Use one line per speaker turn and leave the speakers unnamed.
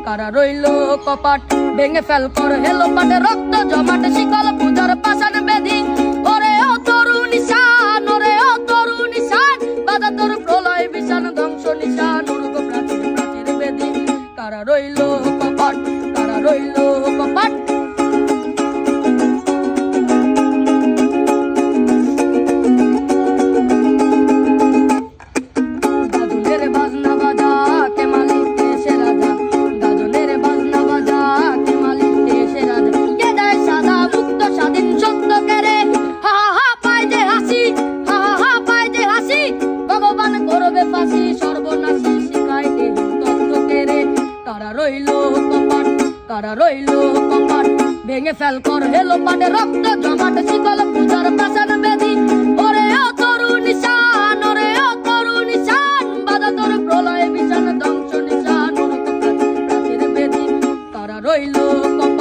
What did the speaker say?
কারা রইল কপাট ভেঙে ফেল কর হেলো পাটে রক্ত জমাট শিকল পূজার পাশান বেদি ওরে ও তরু নিশান ওরে ও তরু নিশান বাধা তোর প্রলয় বিশান ধ্বংস নিশান উড়ুক প্রাচীর প্রাচীর বেদি কারা রইল কপাট কারা রইল কপাট কারা রইল কপাট ভেঙে ফেল কর হেলো পাটে রক্ত জমাট শিকল পূজার পাশান বেদি ওরে ও তরু নিশান ওরে ও তরু নিশান বাধা তোর প্রলয় বিশান ধ্বংস নিশান উড়ুক প্রাচীর বেদি কারা রইল কপাট